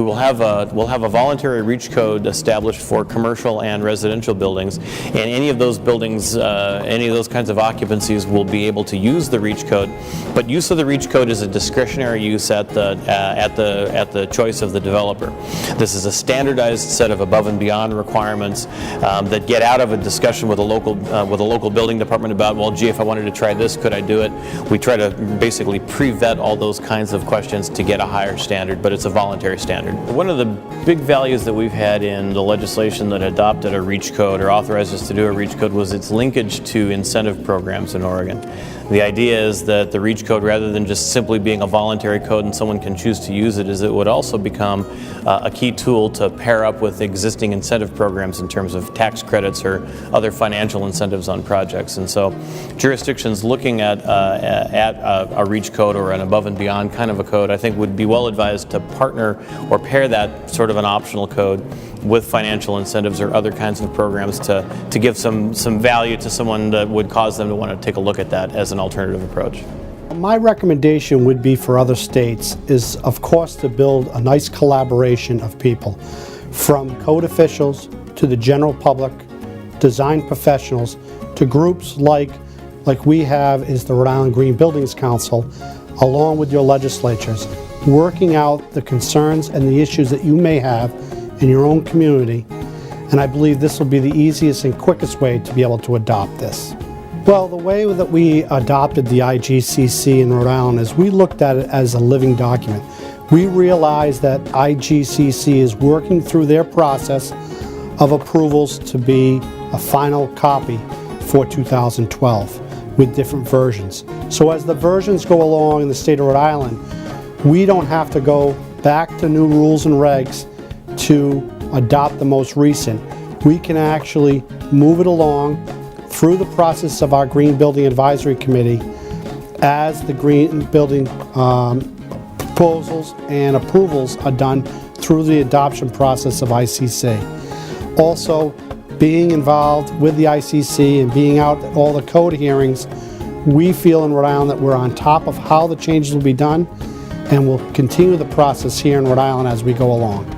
we'll have a voluntary REACH code established for commercial and residential buildings, and any of those buildings, any of those kinds of occupancies will be able to use the REACH code. But use of the REACH code is a discretionary use at the choice of the developer. This is a standardized set of above and beyond requirements that get out of a discussion with a local building department about, well, gee, if I wanted to try this, could I do it? We try to basically pre-vet all those kinds of questions to get a higher standard, but it's a voluntary standard. One of the big values that we've had in the legislation that adopted a REACH code or authorized us to do a REACH code was its linkage to incentive programs in Oregon. The idea is that the REACH code, rather than just simply being a voluntary code and someone can choose to use it, is it would also become a key tool to pair up with existing incentive programs in terms of tax credits or other financial incentives on projects. And so jurisdictions looking at a REACH code or an above and beyond kind of a code, I think would be well advised to partner or pair that sort of an optional code with financial incentives or other kinds of programs to give some value to someone that would cause them to want to take a look at that as an alternative approach. My recommendation would be for other states is, of course, to build a nice collaboration of people, from code officials to the general public, design professionals, to groups like we have is the Rhode Island Green Buildings Council, along with your legislatures, working out the concerns and the issues that you may have in your own community, and I believe this will be the easiest and quickest way to be able to adopt this. Well, the way that we adopted the IgCC in Rhode Island is we looked at it as a living document. We realized that IgCC is working through their process of approvals to be a final copy for 2012 with different versions. So as the versions go along in the state of Rhode Island, we don't have to go back to new rules and regs to adopt the most recent. We can actually move it along through the process of our Green Building Advisory Committee as the green building proposals and approvals are done through the adoption process of ICC. Also, being involved with the ICC and being out at all the code hearings, we feel in Rhode Island that we're on top of how the changes will be done, and we'll continue the process here in Rhode Island as we go along.